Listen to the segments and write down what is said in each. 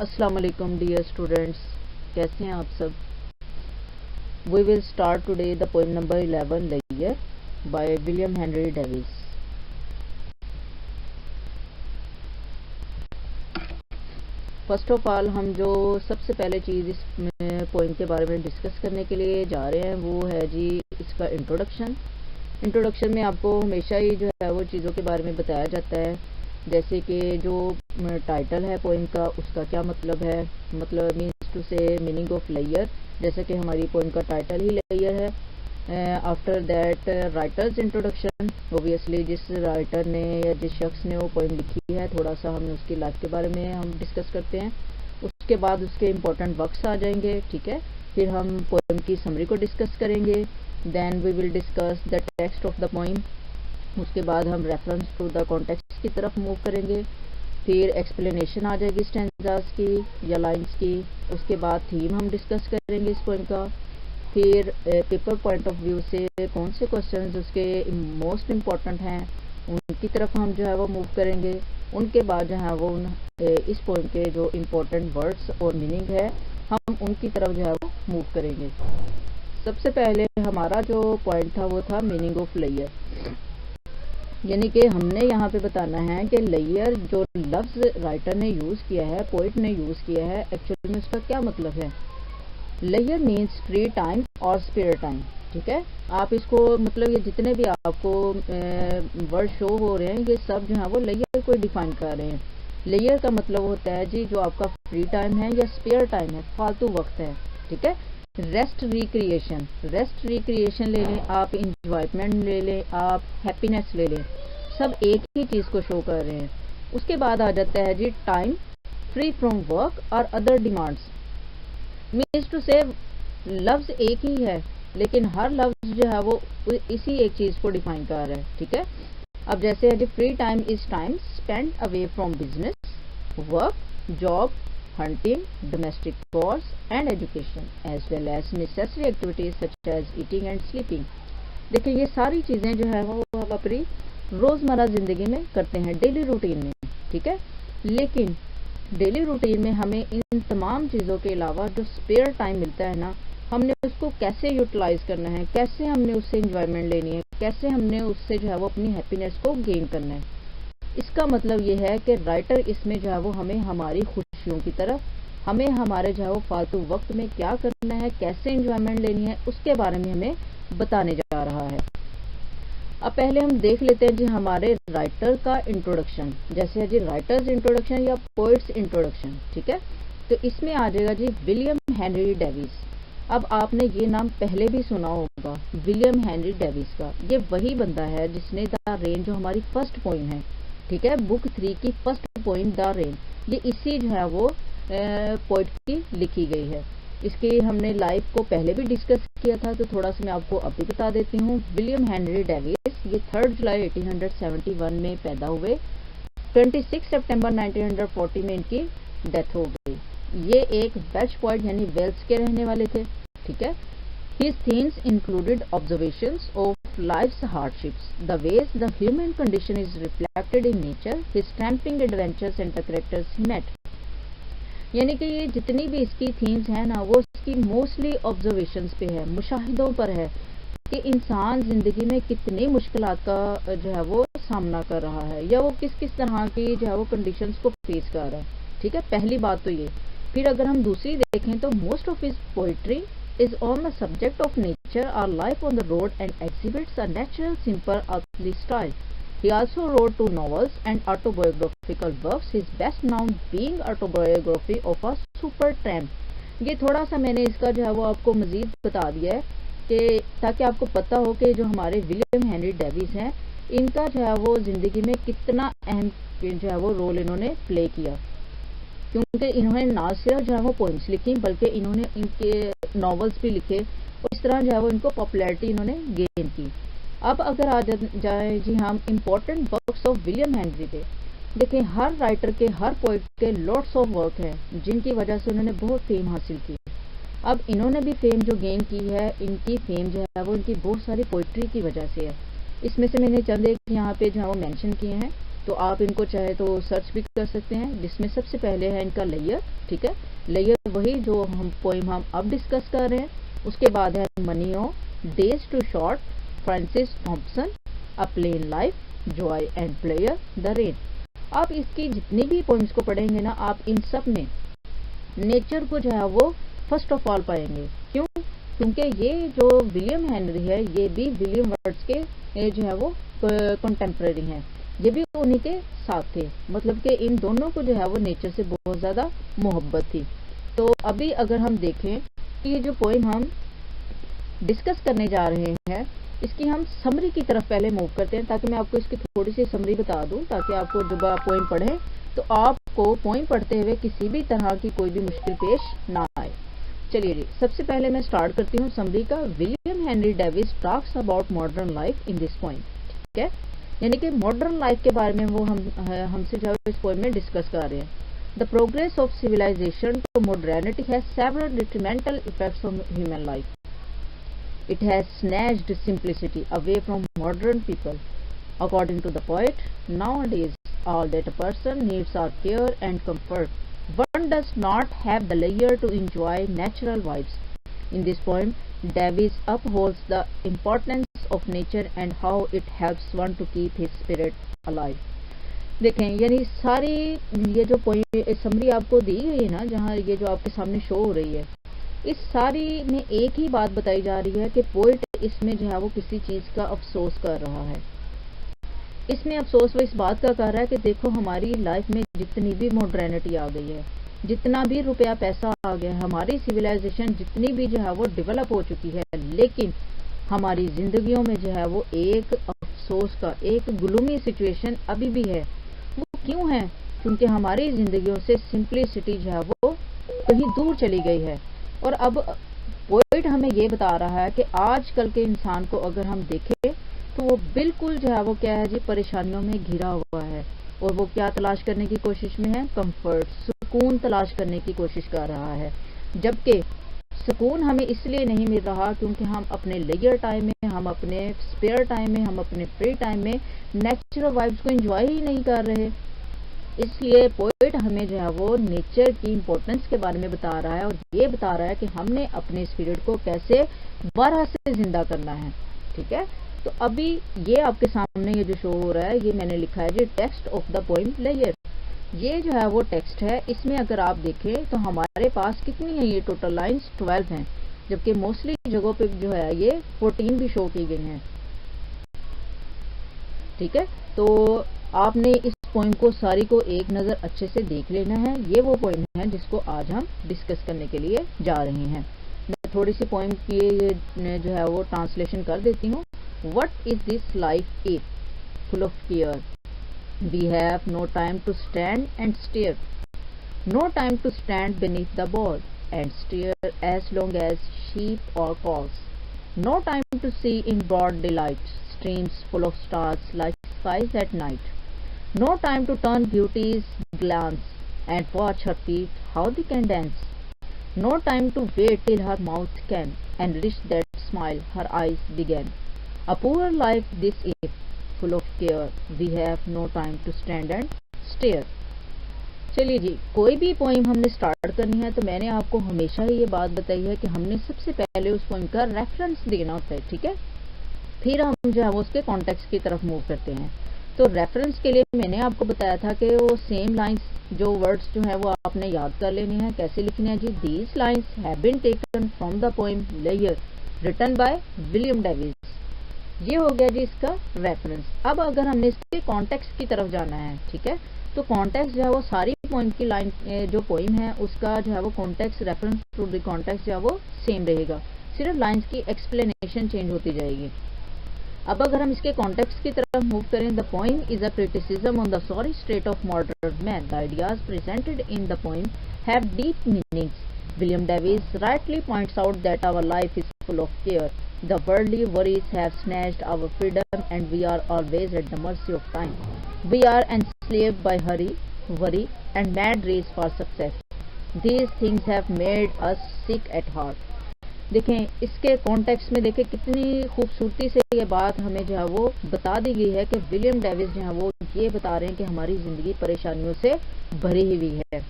अस्सलाम वालेकुम dear students, कैसे हैं आप सब। We will start today the poem number 11 लेयर by William Henry Davies. First of all हम जो सबसे पहले चीज़ इस पोएम के बारे में डिस्कस करने के लिए जा रहे हैं वो है जी इसका इंट्रोडक्शन में आपको हमेशा ही जो है वो चीज़ों के बारे में बताया जाता है, जैसे कि जो टाइटल है पोएम का उसका क्या मतलब है, मतलब मीन्स टू से मीनिंग ऑफ लेयर, जैसे कि हमारी पोएम का टाइटल ही लेयर है। After that writers introduction, obviously जिस राइटर ने या जिस शख्स ने वो पोएम लिखी है थोड़ा सा हम उसकी लाइफ के बारे में हम डिस्कस करते हैं। उसके बाद उसके इम्पोर्टेंट वर्क्स आ जाएंगे, ठीक है। फिर हम पोएम की समरी को डिस्कस करेंगे। Then we will discuss the text of the poem. उसके बाद हम रेफरेंस टू द कॉन्टेक्स्ट की तरफ मूव करेंगे। फिर एक्सप्लेनेशन आ जाएगी स्टैंजास की या लाइंस की। उसके बाद थीम हम डिस्कस करेंगे इस पोएम का। फिर पेपर पॉइंट ऑफ व्यू से कौन से क्वेश्चंस उसके मोस्ट इम्पॉर्टेंट हैं उनकी तरफ हम जो है वो मूव करेंगे। उनके बाद जो है वो इस पोएम के जो इम्पोर्टेंट वर्ड्स और मीनिंग है हम उनकी तरफ जो है वो मूव करेंगे। सबसे पहले हमारा जो पॉइंट था वो था मीनिंग ऑफ लेयर, यानी कि हमने यहाँ पे बताना है कि लेयर जो लफ्ज राइटर ने यूज़ किया है, पोइट ने यूज़ किया है, एक्चुअली में उसका क्या मतलब है। लेयर मीन्स फ्री टाइम और स्पेयर टाइम, ठीक है। आप इसको मतलब ये जितने भी आपको वर्ड शो हो रहे हैं ये सब जो है वो लेयर को डिफाइन कर रहे हैं। लेयर का मतलब होता है जी जो आपका फ्री टाइम है या स्पेयर टाइम है, फालतू वक्त है, ठीक है। रेस्ट रिक्रिएशन ले लें, आप इंजॉयमेंट ले लें, आप हैप्पीनेस ले लें, सब एक ही चीज़ को शो कर रहे हैं। उसके बाद आ जाता है जी टाइम फ्री फ्रॉम वर्क और अदर डिमांड्स। मीन्स टू से लफ्ज एक ही है लेकिन हर लफ्ज जो है वो इसी एक चीज़ को डिफाइन कर रहा है, ठीक है। अब जैसे है जी free time is time spend away from business, work, job, hunting, domestic chores and education as well as necessary activities such as eating and sleeping। देखिए ये सारी चीज़ें जो है वो हम अपनी रोज़मर्रा ज़िंदगी में करते हैं, डेली रूटीन में, ठीक है। लेकिन डेली रूटीन में हमें इन तमाम चीज़ों के अलावा जो स्पेयर टाइम मिलता है ना, हमने उसको कैसे यूटिलाइज करना है, कैसे हमने उससे इंजॉयमेंट लेनी है, कैसे हमने उससे जो है वो अपनी हैप्पीनेस को गेन करना है। इसका मतलब ये है कि राइटर इसमें जो है वो हमें हमारी खुशियों की तरफ, हमें हमारे जो है वो फालतू वक्त में क्या करना है, कैसे एंजॉयमेंट लेनी है, उसके बारे में हमें बताने जा रहा है। अब पहले हम देख लेते हैं जी हमारे राइटर का इंट्रोडक्शन, जैसे है जी राइटर्स इंट्रोडक्शन या पोइट्स इंट्रोडक्शन, ठीक है। तो इसमें आ जाएगा जी विलियम हेनरी डेविस। अब आपने ये नाम पहले भी सुना होगा विलियम हेनरी डेविस का। ये वही बंदा है जिसने द रेन जो हमारी फर्स्ट पोइम है, ठीक है, बुक 3 की फर्स्ट पोइम द रेन, ये इसी जो है वो पोइट की लिखी गई है। इसकी हमने लाइफ को पहले भी डिस्कस किया था तो थोड़ा सा मैं आपको अभी बता देती हूँ। विलियम हेनरी डेविस ये 3 जुलाई 1871 में पैदा हुए, 26 सितंबर 1940 में इनकी डेथ हो गई। ये एक वेल्श पोइट यानी वेल्स के रहने वाले थे, ठीक है। His themes included observations of life's hardships, the ways the human condition is reflected in nature, his tramping adventures and the characters he met। यानी कि ये जितनी भी इसकी थीम्स हैं ना वो इसकी मोस्टली ऑब्जर्वेशंस पे है, मुशाहिदों पर है कि इंसान ज़िंदगी में कितनी मुश्किलात का जो है वो सामना कर रहा है या वो किस किस तरह की जो है वो कंडीशंस को फेस कर रहा है, ठीक है। पहली बात तो ये। फिर अगर हम दूसरी देखें तो most of his poetry is on the subject of nature or life on the road and exhibits a natural, simple, earthly style. He also wrote 2 novels and autobiographical works, his best known being autobiography of a super tramp। ये थोड़ा सा मैंने इसका जो है वो आपको मज़ीद बता दिया है कि ताकि आपको पता हो कि जो हमारे विलियम हेनरी डेविस हैं इनका जो है वो ज़िंदगी में कितना अहम जो है वो रोल इन्होंने प्ले किया, क्योंकि इन्होंने ना सिर्फ जो है वो पोइम्स लिखी बल्कि इन्होंने इनके नॉवेल्स भी लिखे और इस तरह जो है वो इनको पॉपुलैरिटी इन्होंने गेन की। अब अगर आ जाए जी हम important works of William Henry पे, देखिए हर राइटर के हर पोइट के लॉट्स ऑफ वर्क हैं जिनकी वजह से उन्होंने बहुत फेम हासिल की। अब इन्होंने भी फेम जो गेन की है, इनकी फेम जो है वो इनकी बहुत सारी पोइट्री की वजह से है। इसमें से मैंने चंद एक यहाँ पे जो है वो मेंशन किए हैं। तो आप इनको चाहे तो सर्च भी कर सकते हैं, जिसमें सबसे पहले है इनका लेयर। ठीक है, लेयर वही जो हम पोइम हम अब डिस्कस कर रहे हैं। उसके बाद है money O, days too short, Francis Thompson, a plain life, joy and pleasure, the rain. आप इसकी जितनी भी पोइम्स को पढ़ेंगे ना, आप इन सब में नेचर को जो है वो फर्स्ट ऑफ ऑल पाएंगे। क्यों? क्योंकि ये जो विलियम हेनरी है, ये भी विलियम वर्ड्स के जो है वो कंटेम्प्रेरी हैं, ये भी उन्हीं के साथ थे। मतलब कि इन दोनों को जो है वो नेचर से बहुत ज्यादा मोहब्बत थी। तो अभी अगर हम देखें कि ये जो पोइम हम डिस्कस करने जा रहे हैं, इसकी हम समरी की तरफ पहले मूव करते हैं, ताकि मैं आपको इसकी थोड़ी सी समरी बता दूं, ताकि आपको जब आप पोइम पढ़ें तो आपको पोइम पढ़ते हुए किसी भी तरह की कोई भी मुश्किल पेश ना आए। चलिए जी, सबसे पहले मैं स्टार्ट करती हूँ समरी का। William Henry Davis talks about modern life in this poem. ठीक है, यानी कि मॉडर्न लाइफ के बारे में वो हमसे जो है इस पोइम में डिस्कस कर रहे हैं। The progress of civilisation to modernity has several detrimental effects on human life. It has snatched simplicity away from modern people. According to the poet, nowadays all that a person needs are care and comfort. One does not have the leisure to enjoy natural vibes. In this poem, Davies upholds the importance of nature and how it helps one to keep his spirit alive. देखें, यानी सारी ये जो poem summary आपको दी गई है ना, जहाँ ये जो आपके सामने शो हो रही है, इस सारी में एक ही बात बताई जा रही है कि पोइट इसमें जो है वो किसी चीज का अफसोस कर रहा है। इसमें अफसोस वो इस बात का कर रहा है कि देखो, हमारी लाइफ में जितनी भी मॉडर्निटी आ गई है, जितना भी रुपया पैसा आ गया है, हमारी सिविलाइजेशन जितनी भी जो है वो डेवलप हो चुकी है, लेकिन हमारी जिंदगियों में जो है वो एक अफसोस का, एक ग्लूमी सिचुएशन अभी भी है। वो क्यों है? क्योंकि हमारी जिंदगियों से सिंपलिसिटी जो है वो कहीं दूर चली गई है। और अब पोइट हमें ये बता रहा है कि आजकल के इंसान को अगर हम देखें तो वो बिल्कुल जो है वो क्या है जी, परेशानियों में घिरा हुआ है। और वो क्या तलाश करने की कोशिश में है? कंफर्ट, सुकून तलाश करने की कोशिश कर रहा है। जबकि सुकून हमें इसलिए नहीं मिल रहा क्योंकि हम अपने लेजर टाइम में, हम अपने स्पेयर टाइम में, हम अपने फ्री टाइम में नेचुरल वाइब्स को एंजॉय ही नहीं कर रहे। इसलिए पोइट हमें जो है वो नेचर की इम्पोर्टेंस के बारे में बता रहा है, और ये बता रहा है कि हमने अपने स्पिरिट को कैसे दोबारा से जिंदा करना है। ठीक है, तो अभी ये आपके सामने ये जो शो हो रहा है, ये मैंने लिखा है जी टेक्स्ट ऑफ द पोइम लेयर। ये जो है वो टेक्स्ट है। इसमें अगर आप देखें तो हमारे पास कितनी है, ये टोटल लाइन्स 12 हैं, जबकि मोस्टली जगहों पे जो है ये 14 भी शो की गई हैं। ठीक है, तो आपने इस पोइम को सारी को एक नज़र अच्छे से देख लेना है। ये वो पोइम है जिसको आज हम डिस्कस करने के लिए जा रहे हैं। मैं थोड़ी सी पोइम की जो है वो ट्रांसलेशन कर देती हूँ। What is this life is? Full of care. We have no time to stand and stare. No time to stand beneath the board and stare as long as sheep or cows. No time to see in broad daylight streams full of stars like skies at night. No time to turn beauty's glance and watch her feet how they can dance. No time to wait till her mouth can and reach that smile her eyes began. A poor life this is, full of care. We have no time to stand and stare. चलिए जी, कोई भी poem हमने start करनी है तो मैंने आपको हमेशा ही ये बात बताई है कि हमने सबसे पहले उस पोइम का रेफरेंस देना होता है। ठीक है, फिर हम जो है वो उसके कॉन्टेक्स्ट की तरफ मूव करते हैं। तो रेफरेंस के लिए मैंने आपको बताया था कि वो सेम लाइंस, जो वर्ड्स जो है वो आपने याद कर लेने हैं। कैसे लिखने हैं जी? These lines have been taken from the poem लेयर रिटन बाय विलियम डेविस। ये हो गया जी इसका रेफरेंस। अब अगर हमने इसके कॉन्टेक्स्ट की तरफ जाना है, ठीक है, तो कॉन्टेक्स्ट जो है वो सारी पोइम की लाइन, जो पोइम है उसका जो है वो context, reference to the context जो है वो सेम रहेगा, सिर्फ लाइंस की एक्सप्लेनेशन चेंज होती जाएगी। अब अगर हम इसके कॉन्टेक्स्ट की तरफ मूव करें, the poem is a criticism on the sorry state of modern man. The ideas presented in the poem have deep meanings. William Davies rightly points out that our life is full of care. The worldly worries have snatched our freedom and we are always at the mercy of time. We are enslaved by hurry, worry and mad race for success. These things have made us sick at heart. देखें इसके context में देखें कितनी खूबसूरती से ये बात हमें जो है वो बता दी गई है कि विलियम डेविस जो है वो ये बता रहे हैं कि हमारी ज़िंदगी परेशानियों से भरी हुई है।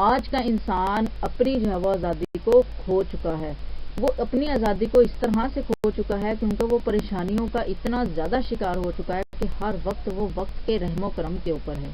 आज का इंसान अपनी जो है वो आज़ादी को खो चुका है। वो अपनी आज़ादी को इस तरह से खो चुका है क्योंकि वो परेशानियों का इतना ज़्यादा शिकार हो चुका है कि हर वक्त वो वक्त के रहमो करम के ऊपर है।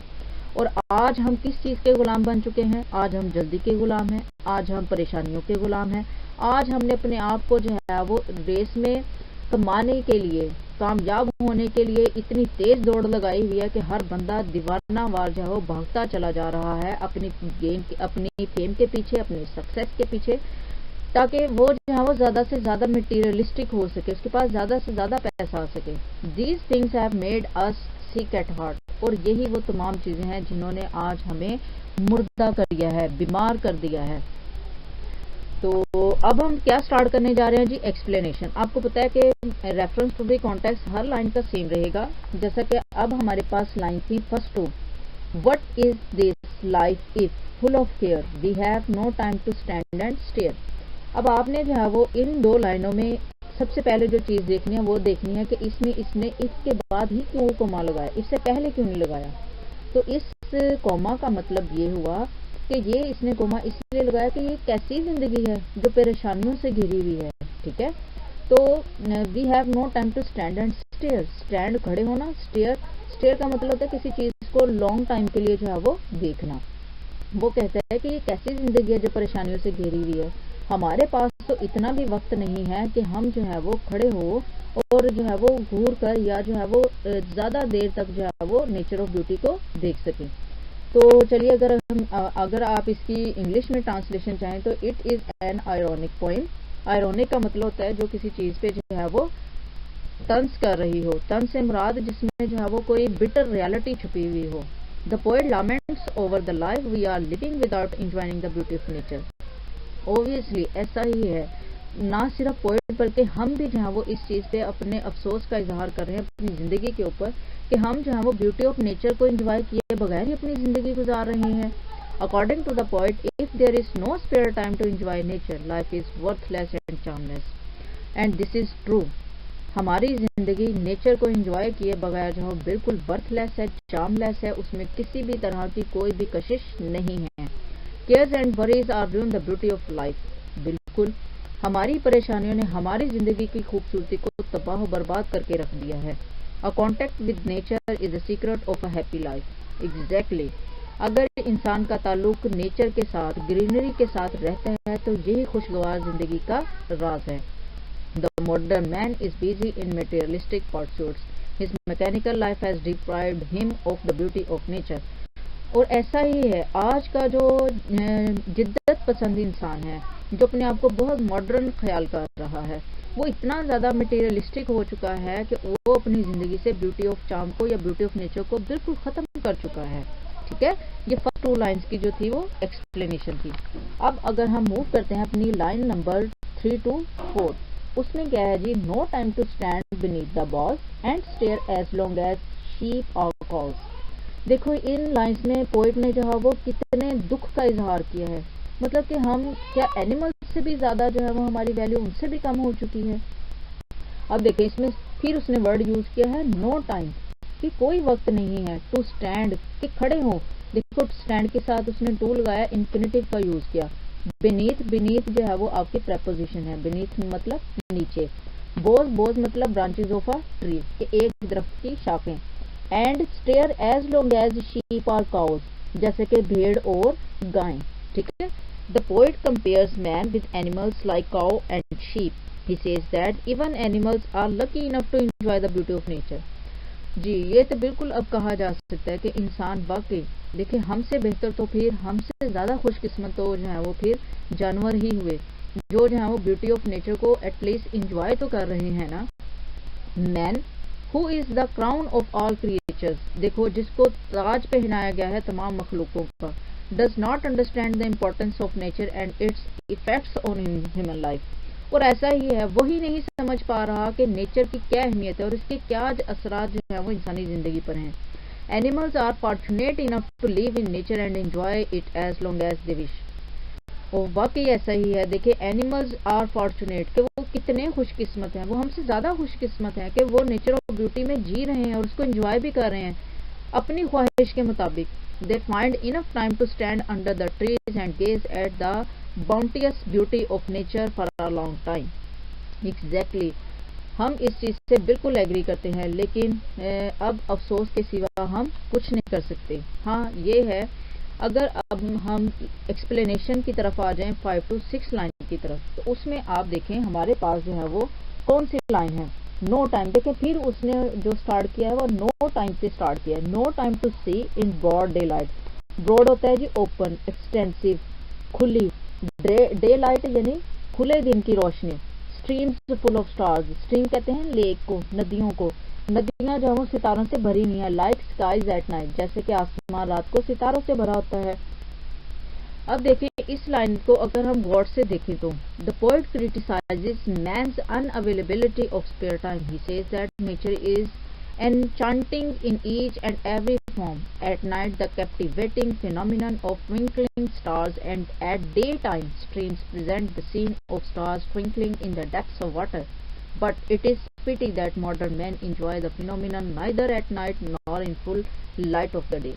और आज हम किस चीज़ के गुलाम बन चुके हैं? आज हम जल्दी के गुलाम हैं, आज हम परेशानियों के गुलाम हैं। आज हमने अपने आप को जो है वो रेस में कमाने के लिए, कामयाब होने के लिए इतनी तेज दौड़ लगाई हुई है कि हर बंदा दीवाना वार जो है वो भागता चला जा रहा है अपनी गेम के, अपनी फेम के पीछे, अपनी सक्सेस के पीछे, ताकि वो जो है वो ज़्यादा से ज़्यादा मटीरियलिस्टिक हो सके, उसके पास ज़्यादा से ज़्यादा पैसा आ सके। These things have made us sick at heart. और यही वो तमाम चीज़ें हैं जिन्होंने आज हमें मुर्दा कर दिया है, बीमार कर दिया है। तो अब हम क्या स्टार्ट करने जा रहे हैं जी? एक्सप्लेनेशन। आपको पता है कि रेफरेंस टू द कॉन्टेक्स्ट हर लाइन का सेम रहेगा। जैसा कि अब हमारे पास लाइन थी first two, what is this life if full of care, we have no time to stand and stare. अब आपने जो है वो इन दो लाइनों में सबसे पहले जो चीज़ देखनी है वो देखनी है कि इसमें इसने इसके बाद ही क्यों कॉमा लगाया, इससे पहले क्यों नहीं लगाया। तो इस कॉमा का मतलब ये हुआ कि ये इसने कॉमा इसलिए लगाया कि ये कैसी ज़िंदगी है जो परेशानियों से घिरी हुई है। ठीक है, तो we have no time to stand and stare. Stand खड़े होना, स्टेयर का मतलब होता है किसी चीज़ को लॉन्ग टाइम के लिए जो है वो देखना। वो कहता है कि ये कैसी ज़िंदगी है जो परेशानियों से घिरी हुई है। हमारे पास तो इतना भी वक्त नहीं है कि हम जो है वो खड़े हो और जो है वो घूर कर या जो है वो ज़्यादा देर तक जो है वो नेचर ऑफ ब्यूटी को देख सकें। तो चलिए अगर आप इसकी इंग्लिश में ट्रांसलेशन चाहें तो it is an ironic poem. Ironic का मतलब होता है जो किसी चीज़ पे जो है वो तंज कर रही हो। तंज से मुराद जिसमें जो है वो कोई बिटर रियलिटी छुपी हुई हो। The poet laments over the life we are living without enjoying the beauty of nature. Obviously ऐसा ही है, ना सिर्फ पोएट बल्कि हम भी जो है वो इस चीज़ पे अपने अफसोस का इजहार कर रहे हैं अपनी ज़िंदगी के ऊपर कि हम जो है वो ब्यूटी ऑफ नेचर को एंजॉय किए बगैर ही अपनी ज़िंदगी गुजार रहे हैं। According to the poet, if there is no spare time to enjoy nature, life is worthless and charmless. And this is true. हमारी ज़िंदगी नेचर को एंजॉय किए बगैर जो है बिल्कुल वर्थलेस है, चार्मलेस है, उसमें किसी भी तरह की कोई भी कशिश नहीं है। Cares and worries are ruin the beauty of life. बिल्कुल हमारी परेशानियों ने हमारी ज़िंदगी की खूबसूरती को तबाह बर्बाद करके रख दिया है। A contact with nature is the secret of a happy life. Exactly, अगर इंसान का ताल्लुक नेचर के साथ, ग्रीनरी के साथ रहता है तो यही खुशगवार ज़िंदगी का राज है। The modern man is busy in materialistic pursuits, his mechanical life has deprived him of the beauty of nature. और ऐसा ही है, आज का जो जिद्दत पसंद इंसान है, जो अपने आप को बहुत मॉडर्न ख्याल कर रहा है, वो इतना ज़्यादा मटेरियलिस्टिक हो चुका है कि वो अपनी ज़िंदगी से ब्यूटी ऑफ चार्म को या ब्यूटी ऑफ नेचर को बिल्कुल ख़त्म कर चुका है। ठीक है, ये फर्स्ट टू लाइंस की जो थी वो एक्सप्लेनेशन थी। अब अगर हम मूव करते हैं अपनी लाइन नंबर 3 to 4, उसमें क्या है जी? No time to stand beneath the boughs and stare as long as sheep or cows. देखो इन लाइंस में पोइट ने जो है वो कितने दुख का इजहार किया है। मतलब कि हम क्या एनिमल्स से भी ज़्यादा जो है वो हमारी वैल्यू उनसे भी कम हो चुकी है। अब देखें इसमें फिर उसने वर्ड यूज़ किया है नो टाइम, कि कोई वक्त नहीं है, टू स्टैंड, कि खड़े हो। देखो स्टैंड के साथ उसने टू लगाया, इन्फिनिटिव का यूज़ किया। बीनीथ जो है वो आपकी प्रेपोजिशन है, बीनीथ मतलब नीचे। बोज मतलब ब्रांचेज ऑफ अ ट्री, कि एक दरख्त की शाखें। And stare as long as sheep or cows, जैसे कि भेड़ और गाय। ठीक है, the poet compares man with animals like cow and sheep. He says that even animals are lucky enough to enjoy the beauty of nature. जी ये तो बिल्कुल अब कहा जा सकता है कि इंसान वाकई देखिए हमसे बेहतर तो फिर हमसे ज़्यादा खुशकिस्मत तो जो है वो फिर जानवर ही हुए, जो है वो ब्यूटी ऑफ नेचर को एटलीस्ट इंजॉय तो कर रहे हैं ना। Man who is the crown of all creatures, देखो जिसको ताज पहनाया गया है तमाम मखलूकों का, does not understand the importance of nature and it's effects on human life. और ऐसा ही है, वही नहीं समझ पा रहा कि नेचर की क्या अहमियत है और इसके क्या असरात जो है वो इंसानी ज़िंदगी पर हैं। Animals are fortunate enough to live in nature and enjoy it as long as they wish. और वाकई ऐसा ही है। देखिए एनिमल्स आर फॉर्चुनेट, कि वो कितने खुशकिस्मत हैं, वो हमसे ज़्यादा खुशकिस्मत हैं कि वो नेचर ऑफ ब्यूटी में जी रहे हैं और उसको एंजॉय भी कर रहे हैं अपनी ख्वाहिश के मुताबिक। They find enough time to stand under the trees and gaze at the bounteous beauty of nature for a long time. Exactly, हम इस चीज़ से बिल्कुल एग्री करते हैं, लेकिन अब अफसोस के सिवा हम कुछ नहीं कर सकते। हाँ ये है, अगर अब हम एक्सप्लेनेशन की तरफ आ जाएं 5 to 6 लाइन की तरफ, तो उसमें आप देखें हमारे पास जो है वो कौन सी लाइन है, नो टाइम। देखें फिर उसने जो स्टार्ट किया है वो नो टाइम से स्टार्ट किया है। No time to see in broad daylight. Broad होता है जी ओपन, एक्सटेंसिव, खुली, डे लाइट यानी खुले दिन की रोशनी। Streams full of stars, stream कहते हैं लेक को, नदियों को। नदियां जो है वो सितारों से भरी हुई हैं, लाइक स्काईज एट नाइट, जैसे कि आसमान रात को सितारों से भरा होता है। अब देखिए इस लाइन को अगर हम गौर से देखें तो the poet criticises man's unavailability of spare time. He says that nature is enchanting in each and every form. At night the captivating phenomenon of twinkling stars, and at daytime streams present the scene of stars twinkling in the depths of water. But it is pity that modern men enjoy the phenomenon neither at night nor in full light of the day.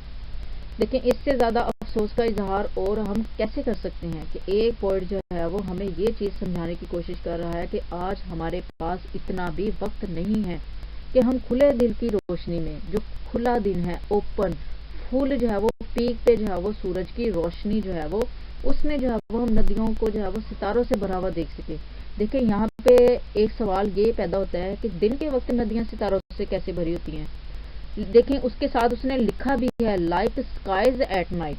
लेकिन इससे ज़्यादा अफसोस का इजहार और हम कैसे कर सकते हैं कि एक पोइट जो है वो हमें ये चीज़ समझाने की कोशिश कर रहा है कि आज हमारे पास इतना भी वक्त नहीं है कि हम खुले दिल की रोशनी में, जो खुला दिन है, ओपन, फुल जो है वो पीक पे जो है वो सूरज की रोशनी जो है वो, उसमें जो है वो हम नदियों को जो है वो सितारों से भरा हुआ देख सके। देखिए यहाँ पे एक सवाल ये पैदा होता है कि दिन के वक्त नदियाँ सितारों से कैसे भरी होती हैं। देखें उसके साथ उसने लिखा भी है लाइक स्काईज एट नाइट,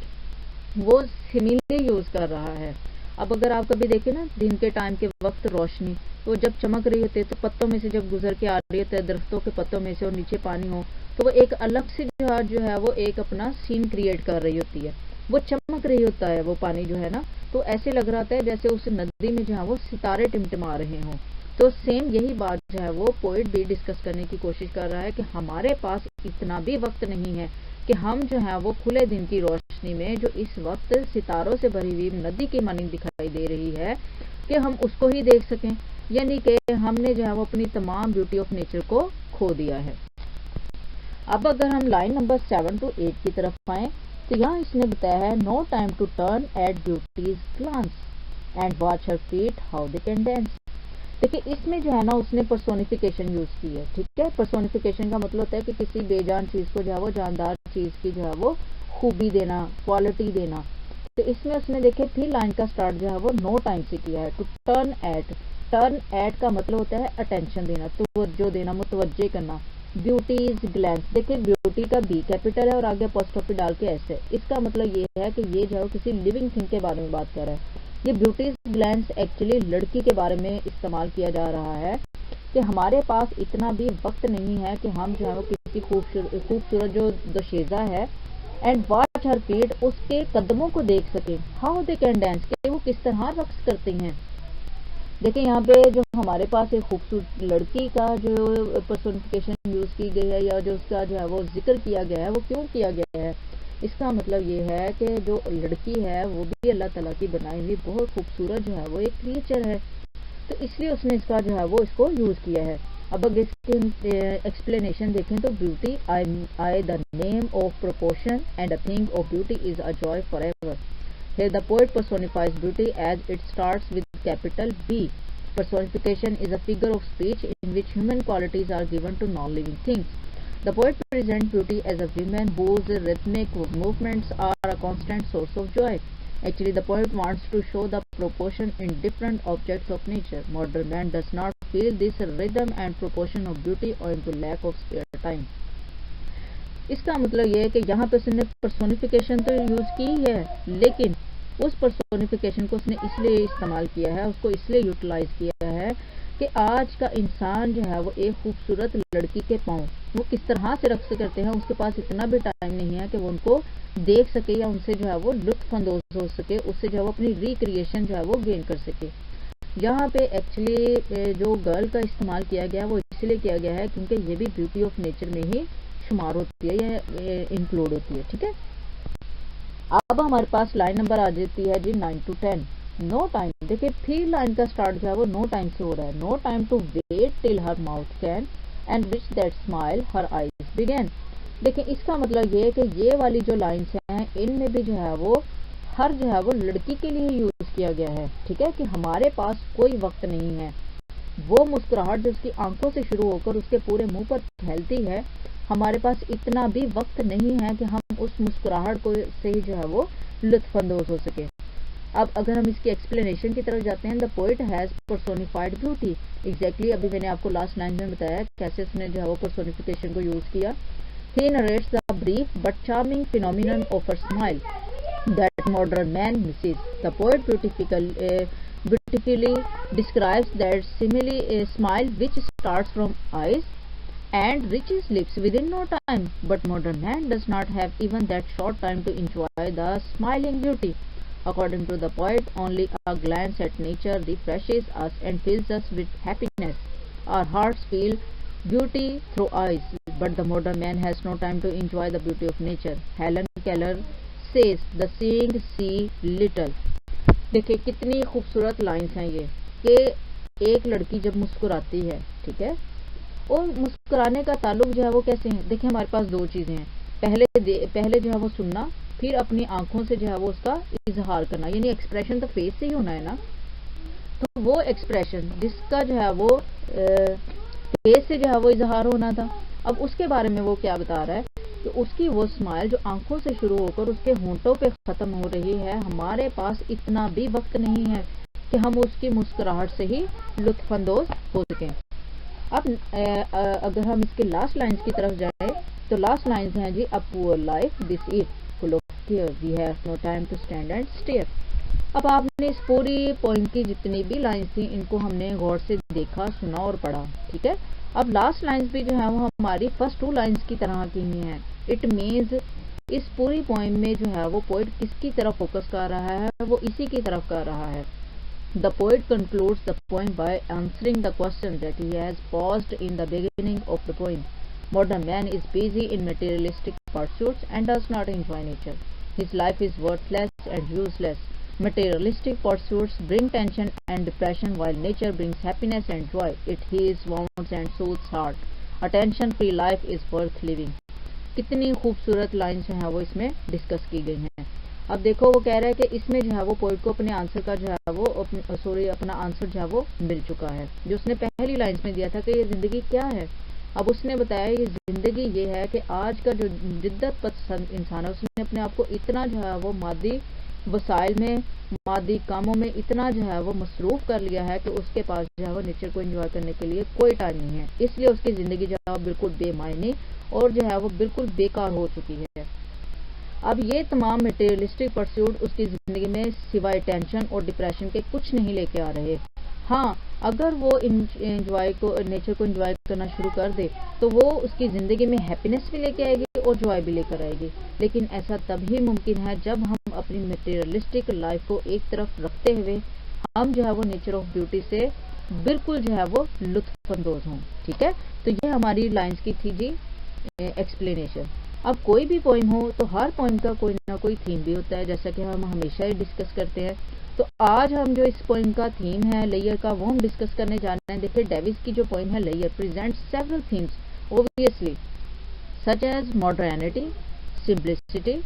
वो सिमिलर यूज कर रहा है। अब अगर आप कभी देखें ना दिन के टाइम के वक्त रोशनी, तो जब चमक रही होती है तो पत्तों में से जब गुजर के आ रही होती है, दरख्तों के पत्तों में से, और नीचे पानी हो, तो वो एक अलग से जो है वो एक अपना सीन क्रिएट कर रही होती है, वो चमक रही होता है वो पानी जो है ना, तो ऐसे लग रहा है जैसे उस नदी में जो है वो सितारे टिमटिमा रहे हों। तो सेम यही बात जो है वो पोइट भी डिस्कस करने की कोशिश कर रहा है कि हमारे पास इतना भी वक्त नहीं है कि हम जो है वो खुले दिन की रोशनी में जो इस वक्त सितारों से भरी हुई नदी की मानिंद दिखाई दे रही है कि हम उसको ही देख सकें, यानी कि हमने जो है वो अपनी तमाम ब्यूटी ऑफ नेचर को खो दिया है। अब अगर हम लाइन नंबर 7 to 8 की तरफ आए तो यहाँ इसने बताया है no time to turn at beauty's glance and watch her feet how they can dance. देखिए इसमें जो है ना उसने पर्सोनिफिकेशन यूज की है, ठीक है। पर्सोनिफिकेशन का मतलब होता है कि किसी बेजान चीज को जो है वो जानदार चीज की जो है वो खूबी देना, क्वालिटी देना। तो इसमें उसने देखे फिर लाइन का स्टार्ट जो है वो नो टाइम से किया है। To turn at, turn at का मतलब होता है अटेंशन देना, तवज्जो देना, मुतवज्जे करना। ब्यूटीज ग्लैंस, देखिए ब्यूटी का बी कैपिटल है और आगे अपोस्ट्रोफी डाल के ऐसे, इसका मतलब ये है कि ये जो है किसी लिविंग थिंग के बारे में बात कर रहा है। ये ब्यूटीज ग्लैंस एक्चुअली लड़की के बारे में इस्तेमाल किया जा रहा है कि हमारे पास इतना भी वक्त नहीं है कि हम जो है वो किसी खूबसूरत जो दोशीज़ा है एंड वॉच हर फीट, उसके कदमों को देख सकें, हाउ दे कैन डांस, कि वो किस तरह रक्स करती हैं। देखिए यहाँ पे जो हमारे पास एक खूबसूरत लड़की का जो पर्सोनिफिकेशन यूज की गई है या जो उसका जो है वो जिक्र किया गया है, वो क्यों किया गया है, इसका मतलब ये है कि जो लड़की है वो भी अल्लाह ताला की बनाई हुई बहुत खूबसूरत जो है वो एक क्रिएचर है, तो इसलिए उसने इसका जो है वो इसको यूज किया है। अब अगर इसकी एक्सप्लेनेशन देखें तो beauty I the name of proportion and a thing of beauty is a joy for ever. Here the poet personifies beauty as it starts with capital B. Personification is a figure of speech in which human qualities are given to non-living things. The poet presents beauty as a woman whose rhythmic movements are a constant source of joy. Actually, the poet wants to show the proportion in different objects of nature. Modern man does not feel this rhythm and proportion of beauty owing to lack of spare time. इसका मतलब ये है कि यहाँ पे उसने personification तो use की है, लेकिन उस पर्सोनिफिकेशन को उसने इसलिए इस्तेमाल किया है, उसको इसलिए यूटिलाइज किया है कि आज का इंसान जो है वो एक खूबसूरत लड़की के पाँव वो किस तरह से रक्स करते हैं, उसके पास इतना भी टाइम नहीं है कि वो उनको देख सके या उनसे जो है वो लुत्फानंदोज हो सके, उससे जो है वो अपनी रिक्रिएशन जो है वो गेन कर सके। यहाँ पे एक्चुअली जो गर्ल का इस्तेमाल किया गया वो इसलिए किया गया है क्योंकि ये भी ब्यूटी ऑफ नेचर में ही शुमार होती है या इंक्लूड होती है, ठीक है। अब हमारे पास लाइन नंबर आ जाती है जी 9 to 10। नो टाइम, देखिए फिर लाइन का स्टार्ट जो है वो नो टाइम से हो रहा है। No time to wait till her mouth can enrich that smile her eyes began. देखिए इसका मतलब ये है कि ये वाली जो लाइन्स हैं इनमें भी जो है वो हर जो है वो लड़की के लिए यूज किया गया है, ठीक है, कि हमारे पास कोई वक्त नहीं है। वो मुस्कुराहट जो उसकी आंखों से शुरू होकर उसके पूरे मुंह पर फैलती है, हमारे पास इतना भी वक्त नहीं है कि हम उस मुस्कुराहट को से ही जो है वो लुत्फानंदोज हो सके। अब अगर हम इसकी एक्सप्लेनेशन की तरफ जाते हैं, the poet has personified beauty. Exactly अभी मैंने आपको लास्ट लाइन में बताया कैसे उसने जो है वो पर्सोनिफिकेशन को यूज किया। He narrates the brief but charming phenomenon of a smile that modern man misses. The poet beautifully describes that simile smile which starts from eyes and reaches lips within no time. But modern man does not have even that short time to enjoy the smiling beauty. According to the poet, only a glance at nature refreshes us and fills us with happiness. Our hearts feel beauty through eyes, but the modern man has no time to enjoy the beauty of nature. Helen Keller says the seeing see little. देखिए कितनी खूबसूरत lines हैं ये, कि एक लड़की जब मुस्कुराती है, ठीक है, और मुस्कुराने का ताल्लुक जो है वो कैसे है। देखिए हमारे पास दो चीजें हैं, पहले जो है वो सुनना, फिर अपनी आंखों से जो है वो उसका इजहार करना, यानी एक्सप्रेशन तो फेस से ही होना है ना। तो वो एक्सप्रेशन जिसका जो है वो फेस से जो है वो इजहार होना था, अब उसके बारे में वो क्या बता रहा है कि उसकी वो स्माइल जो आंखों से शुरू होकर उसके होंठों पे खत्म हो रही है, हमारे पास इतना भी वक्त नहीं है कि हम उसकी मुस्कुराहट से ही लुत्फानंदोज हो सकें। अब अगर हम इसके लास्ट लाइंस की तरफ जाएं तो लास्ट लाइंस हैं जी, a poor life this is full of care, we have no time to stand and stare. अब आपने इस पूरी पोइम की जितनी भी लाइंस थी इनको हमने गौर से देखा, सुना और पढ़ा, ठीक है। अब लास्ट लाइंस भी जो है वो हमारी फर्स्ट टू लाइंस की तरह की ही हैं। इट मीन्स इस पूरी पोइम में जो है वो पोइट किसकी तरफ फोकस कर रहा है, वो इसी की तरफ कर रहा है। The poet concludes the poem by answering the question that he has posed in the beginning of the poem. Modern man is busy in materialistic pursuits and does not enjoy nature. His life is worthless and useless. Materialistic pursuits bring tension and depression while nature brings happiness and joy. It heals wounds and soothes heart. A tension-free life is worth living. कितनी खूबसूरत line जो है वो इसमें discuss की गई हैं। अब देखो वो कह रहा है कि इसमें जो है वो पोइट को अपने आंसर का जो है वो अपना आंसर जो है वो मिल चुका है, जो उसने पहली लाइन्स में दिया था कि ये जिंदगी क्या है। अब उसने बताया ये जिंदगी ये है कि आज का जो जिद्दत पसंद इंसान है उसने अपने आप को इतना जो है वो मादी वसाइल में, मादी कामों में इतना जो है वो मसरूफ कर लिया है कि उसके पास जो है वो नेचर को एंजॉय करने के लिए कोई टाइम नहीं है। इसलिए उसकी जिंदगी जो है वो बिल्कुल बेमायने और जो है वो बिल्कुल बेकार हो चुकी है। अब ये तमाम मटेरियलिस्टिक परस्यूट उसकी जिंदगी में सिवाय टेंशन और डिप्रेशन के कुछ नहीं लेके आ रहे। हाँ, अगर वो नेचर को एंजॉय करना शुरू कर दे तो वो उसकी जिंदगी में हैप्पीनेस भी लेके आएगी और जॉय भी लेकर आएगी। लेकिन ऐसा तभी मुमकिन है जब हम अपनी मटेरियलिस्टिक लाइफ को एक तरफ रखते हुए हम जो है वो नेचर ऑफ ब्यूटी से बिल्कुल जो है वो लुत्फानंदोज हों, ठीक है। तो ये हमारी लाइंस की थी जी एक्सप्लेनेशन। अब कोई भी पोइम हो तो हर पोइम का कोई ना कोई थीम भी होता है, जैसा कि हम हमेशा ही डिस्कस करते हैं। तो आज हम जो इस पोइम का थीम है लेयर का, वो हम डिस्कस करने जा रहे हैं। देखिए डेविस की जो पोइम है layer presents several themes obviously such as modernity, simplicity,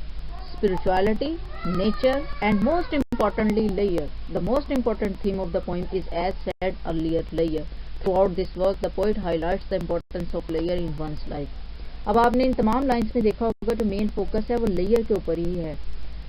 spirituality, nature and most importantly layer. The most important theme of the poem is, as said earlier, layer. Throughout this work the poet highlights the importance of layer in one's life. अब आपने इन तमाम lines में देखा होगा जो main focus है वो layer के ऊपर ही है।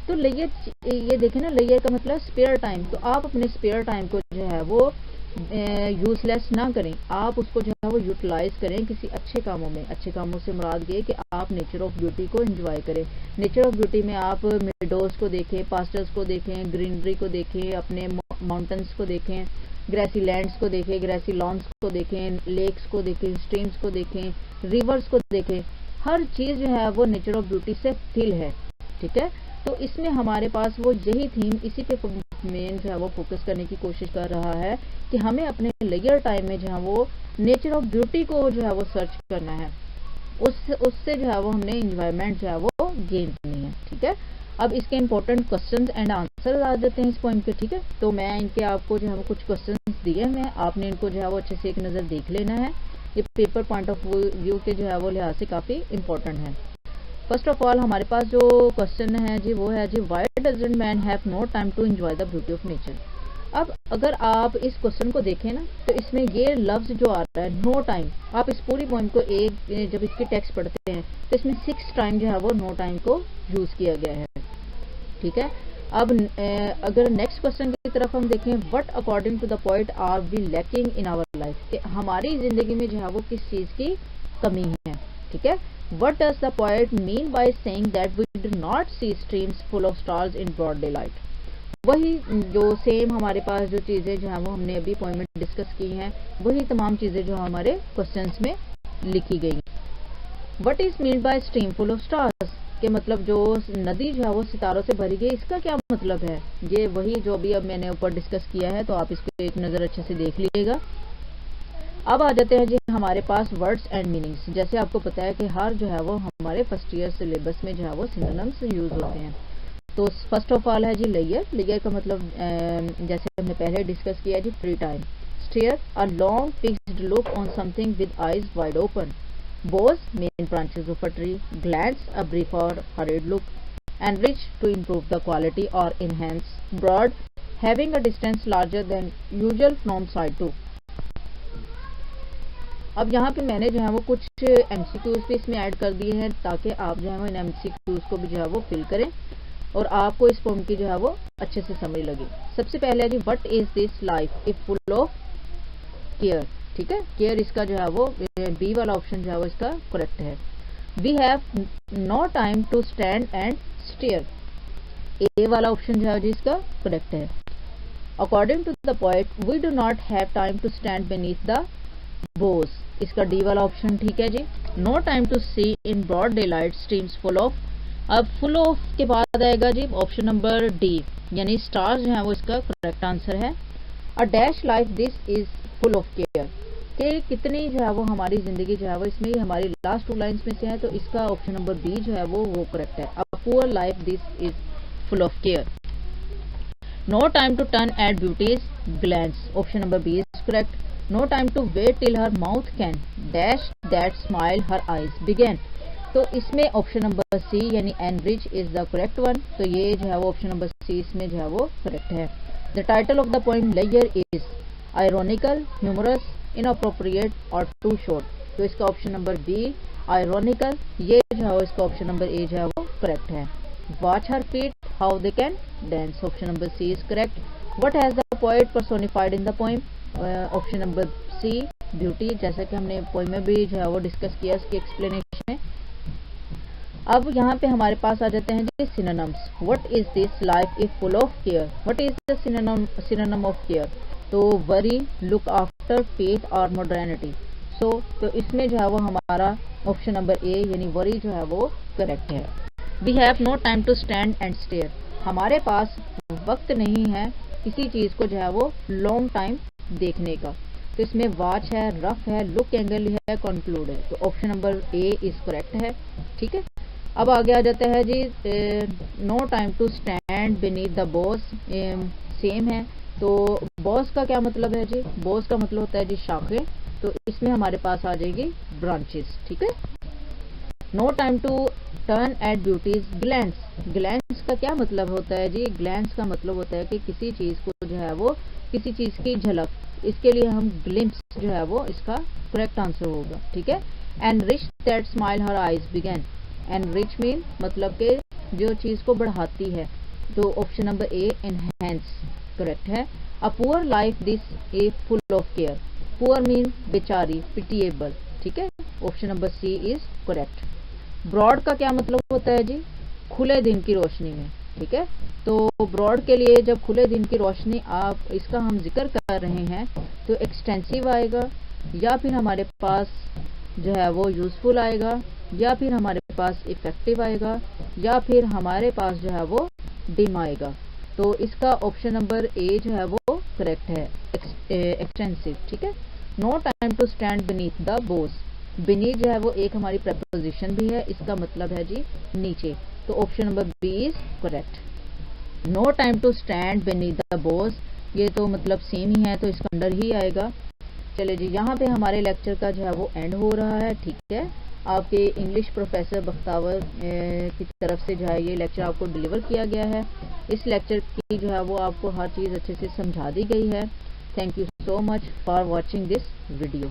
तो लेयर, ये देखें ना, लेयर का मतलब स्पेयर टाइम। तो आप अपने स्पेयर टाइम को जो है वो यूजलेस ना करें, आप उसको जो है वो यूटिलाइज करें किसी अच्छे कामों में। अच्छे कामों से मुराद ये कि आप नेचर ऑफ ब्यूटी को एंजॉय करें। नेचर ऑफ ब्यूटी में आप मेडोज को देखें, पास्टर्स को देखें, ग्रीनरी को देखें, अपने माउंटेन्स को देखें, ग्रेसी लैंड्स को देखें, ग्रेसी लॉन्स को देखें, लेक्स को देखें, स्ट्रीम्स को देखें, रिवर्स को देखें। हर चीज जो है वो नेचर ऑफ ब्यूटी से फिल है, ठीक है। तो इसमें हमारे पास वो यही थीम, इसी पे मेन जो है वो फोकस करने की कोशिश कर रहा है कि हमें अपने लेयर टाइम में जो है वो नेचर ऑफ ब्यूटी को जो है वो सर्च करना है, उससे जो है वो हमने एंजॉयमेंट जो है वो गेन करनी है, ठीक है। अब इसके इंपॉर्टेंट क्वेश्चंस एंड आंसर आ जाते हैं इस पॉइंट पे, ठीक है। तो मैं इनके आपको जो है वो कुछ क्वेश्चंस दिए हैं, आपने इनको जो है वो अच्छे से एक नज़र देख लेना है। ये पेपर पॉइंट ऑफ व्यू के जो है वो लिहाज से काफ़ी इंपॉर्टेंट है। फर्स्ट ऑफ ऑल हमारे पास जो क्वेश्चन है जी वो है जी why doesn't man have no time to enjoy the beauty of nature. अब अगर आप इस क्वेश्चन को देखें ना तो इसमें ये लफ्ज जो आ रहा है नो टाइम, आप इस पूरी पॉइंट को जब इसकी टेक्स्ट पढ़ते हैं तो इसमें 6 टाइम जो है वो नो टाइम को यूज किया गया है, ठीक है। अब अगर नेक्स्ट क्वेश्चन की तरफ हम देखें, what according to the poet are we lacking in our life, कि हमारी जिंदगी में जो है वो किस चीज की कमी है, ठीक है। What does the poet mean by saying that we do not see streams full of stars in broad daylight. वही जो सेम हमारे पास जो चीजें जो है वो हमने अभी पॉइंट में डिस्कस की हैं, वही तमाम चीजें जो हमारे क्वेश्चंस में लिखी गई। What is mean by stream full of stars, के मतलब जो नदी जो है वो सितारों से भरी गई, इसका क्या मतलब है। ये वही जो अभी अब मैंने ऊपर डिस्कस किया है, तो आप इसको एक नजर अच्छे से देख लीजिएगा। अब आ जाते हैं जी हमारे पास वर्ड्स एंड मीनिंग्स। जैसे आपको पता है कि हर जो है वो हमारे फर्स्ट ईयर सिलेबस में जो है वो सिनोनिम्स यूज होते हैं। तो फर्स्ट ऑफ ऑल है जी लेयर। लेयर का मतलब जैसे हमने पहले डिस्कस किया जी free time. Stare a long fixed look on something with eyes wide open. Boughs, main branches of a tree. Glance, a brief or hurried look. Enrich, to improve the quality or enhance. Broad, having a distance larger than usual from side to. अब यहाँ पे मैंने जो है वो कुछ MCQs भी इसमें ऐड कर दिए हैं ताकि आप जो है वो इन MCQs को भी जो है वो फिल करें और आपको इस फॉर्म की जो है वो अच्छे से समझ लगे। सबसे पहले है जी what is this life if full of care, ठीक है। केयर इसका जो है वो बी वाला ऑप्शन जो है वो इसका करेक्ट है। We have no time to stand and stare, A वाला ऑप्शन जो है जी इसका करेक्ट है। According to the poet we do not have time to stand beneath the boughs, इसका डी वाला ऑप्शन ठीक है जी। No time to see in broad daylight streams full of, अब फुल ऑफ के बाद आएगा जी ऑप्शन नंबर डी यानी स्टार्स जो है वो इसका करेक्ट आंसर है। A dash life this is full of care, कि कितनी जो है वो हमारी जिंदगी जो है वो इसमें हमारी लास्ट 2 लाइन्स में से है, तो इसका ऑप्शन नंबर बी जो है वो करेक्ट है। A poor life this is full of care. No time to turn at beauty's glance, option number B is correct. No time to wait till her mouth can dash that smile her eyes began, तो इसमें option number C यानी enrich is the correct one, तो ये जो है वो option number सी इसमें जो है वो करेक्ट है। The title of the poem लेयर इज आयरोनिकल, ह्यूमरस, इनअप्रोप्रिएट और टू शॉर्ट, तो इसका ऑप्शन नंबर बी आयरोनिकल, ये जो है इसका ऑप्शन नंबर ए जो है वो करेक्ट है। Watch her feet how they can dance, option number C is correct. What has the poet personified in the poem, option number C beauty, जैसा कि हमने पोएम में भी जो है वो डिस्कस किया इसकी एक्सप्लेनेशन में। अब यहाँ पे हमारे पास आ जाते हैं जी synonyms. What is this life if full of care, what is the synonym of care, तो वरी, लुक आफ्टर, फेथ और मॉडर्निटी। तो इसमें जो है वो हमारा ऑप्शन नंबर ए यानी वरी जो है वो करेक्ट है। We have no time to stand and stare, हमारे पास वक्त नहीं है किसी चीज को जो है वो लॉन्ग टाइम देखने का, तो इसमें वॉच है, रफ है, लुक एंगल है, कंक्लूड है, तो option number A is correct है, ठीक है। अब आगे आ जाता है जी no time to stand beneath the boughs, same है, तो बॉस का क्या मतलब है जी, बॉस का मतलब होता है जी शाखें, तो इसमें हमारे पास आ जाएगी ब्रांचेस, ठीक है। No time to turn at beauty's glance, glance का क्या मतलब होता है जी, ग्लैंस का मतलब होता है कि किसी चीज को जो है वो किसी चीज की झलक, इसके लिए हम ग्लिम्स जो है वो इसका करेक्ट आंसर होगा, ठीक है। Enrich that smile her eyes began, enrich mean मतलब के जो चीज को बढ़ाती है, तो option number A enhance correct है। A poor life this a full of care, poor mean बेचारी, पिटिएबल, ठीक है, option number C is correct. Broad का क्या मतलब होता है जी, खुले दिन की रोशनी में, ठीक है, तो ब्रॉड के लिए जब खुले दिन की रोशनी आप इसका हम जिक्र कर रहे हैं तो एक्सटेंसिव आएगा, या फिर हमारे पास जो है वो यूजफुल आएगा, या फिर हमारे पास इफेक्टिव आएगा, या फिर हमारे पास जो है वो डिम आएगा, तो इसका ऑप्शन नंबर ए जो है वो करेक्ट है, एक्सटेंसिव, ठीक है। No time to stand beneath the boughs, beneath जो है वो एक हमारी प्रपोजिशन भी है, इसका मतलब है जी नीचे, तो option number B is correct. No time to stand beneath the boughs, ये तो मतलब सेम ही है, तो इसका अंडर ही आएगा। चले जी, यहाँ पे हमारे लेक्चर का जो है वो एंड हो रहा है। ठीक है, आपके इंग्लिश प्रोफेसर बख्तावर की तरफ से जो है ये लेक्चर आपको डिलीवर किया गया है। इस लेक्चर की जो है वो आपको हर चीज़ अच्छे से समझा दी गई है। Thank you so much for watching this video.